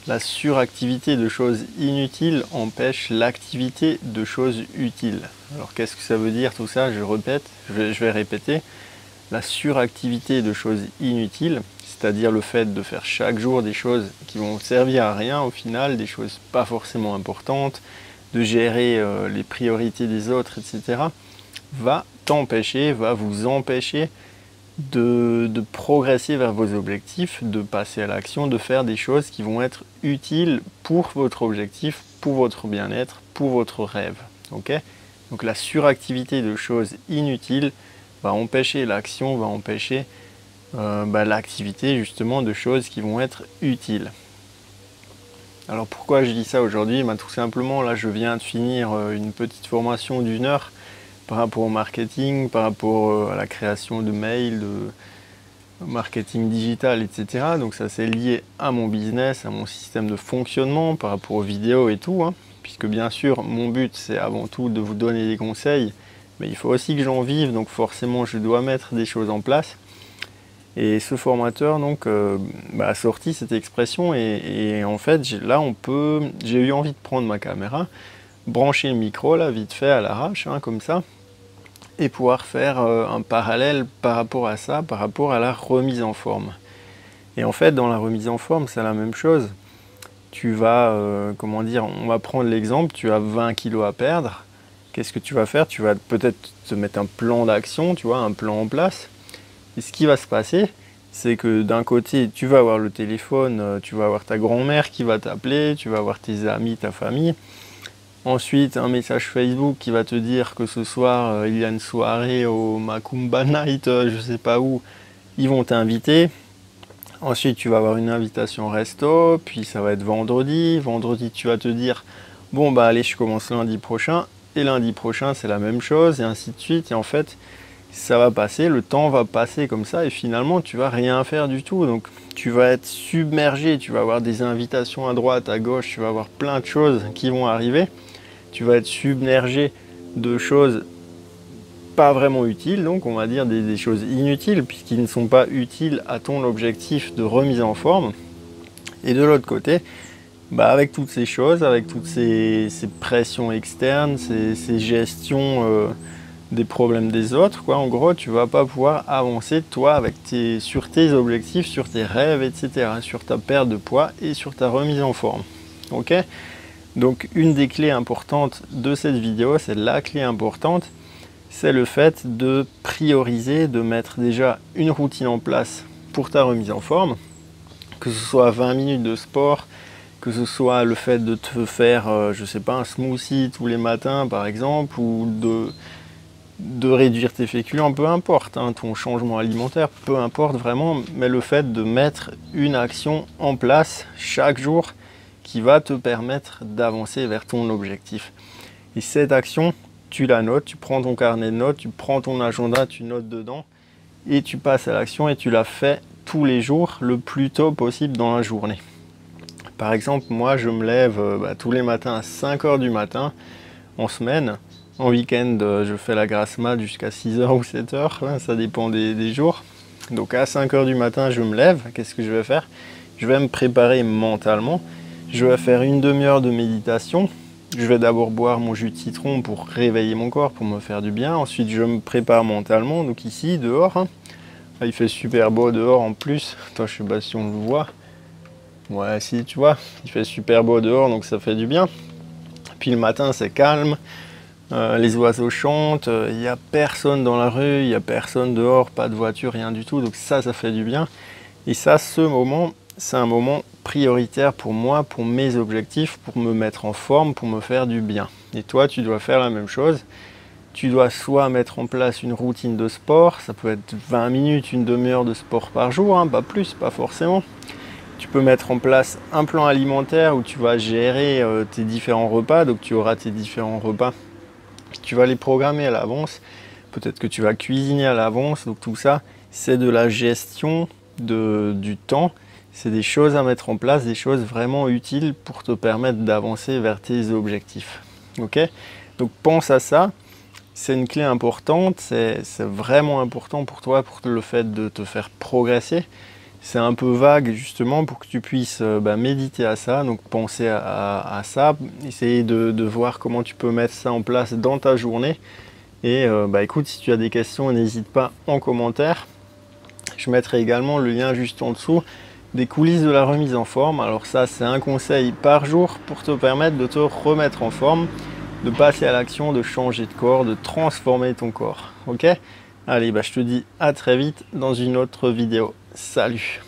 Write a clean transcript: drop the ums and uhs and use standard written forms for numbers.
La suractivité de choses inutiles empêche l'activité de choses utiles. Alors qu'est-ce que ça veut dire tout ça? Je répète, je vais répéter. La suractivité de choses inutiles, c'est-à-dire le fait de faire chaque jour des choses qui vont servir à rien au final, des choses pas forcément importantes, de gérer les priorités des autres, etc., va t'empêcher, va vous empêcher de progresser vers vos objectifs, de passer à l'action, de faire des choses qui vont être utiles pour votre objectif, pour votre bien-être, pour votre rêve. Okay? Donc la suractivité de choses inutiles va empêcher l'action, va empêcher l'activité justement de choses qui vont être utiles. Alors pourquoi je dis ça aujourd'hui? Tout simplement, là je viens de finir une petite formation d'1 heure par rapport au marketing, par rapport à la création de mails, de marketing digital, etc. Donc ça c'est lié à mon business, à mon système de fonctionnement, par rapport aux vidéos et tout, hein. Puisque bien sûr mon but c'est avant tout de vous donner des conseils, mais il faut aussi que j'en vive, donc forcément je dois mettre des choses en place. Et ce formateur donc a sorti cette expression et en fait là j'ai eu envie de prendre ma caméra, brancher le micro là vite fait à l'arrache, hein, comme ça, et pouvoir faire un parallèle par rapport à ça, par rapport à la remise en forme. Et en fait dans la remise en forme c'est la même chose. Tu vas, comment dire, on va prendre l'exemple, tu as 20 kilos à perdre. Qu'est-ce que tu vas faire? Tu vas peut-être te mettre un plan d'action, tu vois, un plan en place. Et ce qui va se passer, c'est que d'un côté, tu vas avoir le téléphone, tu vas avoir ta grand-mère qui va t'appeler, tu vas avoir tes amis, ta famille. Ensuite, un message Facebook qui va te dire que ce soir, il y a une soirée au Macumba Night, je sais pas où, ils vont t'inviter. Ensuite, tu vas avoir une invitation resto, puis ça va être vendredi. Vendredi, tu vas te dire, bon bah allez, je commence lundi prochain. Et lundi prochain, c'est la même chose, et ainsi de suite. Et en fait, ça va passer, le temps va passer comme ça, et finalement, tu vas rien faire du tout. Donc, tu vas être submergé, tu vas avoir des invitations à droite, à gauche, tu vas avoir plein de choses qui vont arriver. Tu vas être submergé de choses pas vraiment utiles, donc on va dire des choses inutiles, puisqu'ils ne sont pas utiles à ton objectif de remise en forme. Et de l'autre côté, avec toutes ces choses, avec toutes ces pressions externes, ces gestions des problèmes des autres, quoi, en gros, tu vas pas pouvoir avancer toi sur tes objectifs, sur tes rêves, etc., sur ta perte de poids et sur ta remise en forme. Ok? Donc une des clés importantes de cette vidéo, c'est la clé importante, c'est le fait de prioriser, de mettre déjà une routine en place pour ta remise en forme, que ce soit 20 minutes de sport, que ce soit le fait de te faire, je sais pas, un smoothie tous les matins par exemple, ou de réduire tes féculents, peu importe, hein, ton changement alimentaire, peu importe vraiment, mais le fait de mettre une action en place chaque jour qui va te permettre d'avancer vers ton objectif. Et cette action, tu la notes, tu prends ton carnet de notes, tu prends ton agenda, tu notes dedans, et tu passes à l'action et tu la fais tous les jours, le plus tôt possible dans la journée. Par exemple, moi je me lève tous les matins à 5 h du matin, en semaine. En week-end, je fais la grasse mat jusqu'à 6 h ou 7 h, hein, ça dépend des jours. Donc à 5 h du matin, je me lève, qu'est-ce que je vais faire? Je vais me préparer mentalement. Je vais faire une demi-heure de méditation. Je vais d'abord boire mon jus de citron pour réveiller mon corps, pour me faire du bien. Ensuite, je me prépare mentalement, donc ici, dehors. Hein. Là, il fait super beau dehors en plus. Attends, je sais pas si on le voit. Ouais, si, tu vois, il fait super beau dehors, donc ça fait du bien. Puis le matin, c'est calme. Les oiseaux chantent. Il n'y a personne dans la rue, il n'y a personne dehors, pas de voiture, rien du tout. Donc ça fait du bien. Et ça, ce moment, c'est un moment prioritaire pour moi, pour mes objectifs, pour me mettre en forme, pour me faire du bien. Et toi, tu dois faire la même chose. Tu dois soit mettre en place une routine de sport, ça peut être 20 minutes, une demi-heure de sport par jour, hein, pas plus, pas forcément. Tu peux mettre en place un plan alimentaire où tu vas gérer tes différents repas, donc tu auras tes différents repas. Tu vas les programmer à l'avance, peut-être que tu vas cuisiner à l'avance, donc tout ça, c'est de la gestion du temps. C'est des choses à mettre en place, des choses vraiment utiles pour te permettre d'avancer vers tes objectifs. Ok? Donc pense à ça, c'est une clé importante, c'est vraiment important pour toi, pour le fait de te faire progresser. c'est un peu vague justement pour que tu puisses méditer à ça, donc penser à ça, essayer de voir comment tu peux mettre ça en place dans ta journée. Et écoute, si tu as des questions, n'hésite pas en commentaire. Je mettrai également le lien juste en dessous des coulisses de la remise en forme. Alors ça, c'est un conseil par jour pour te permettre de te remettre en forme, de passer à l'action, de changer de corps, de transformer ton corps. Ok? Allez, je te dis à très vite dans une autre vidéo. Salut!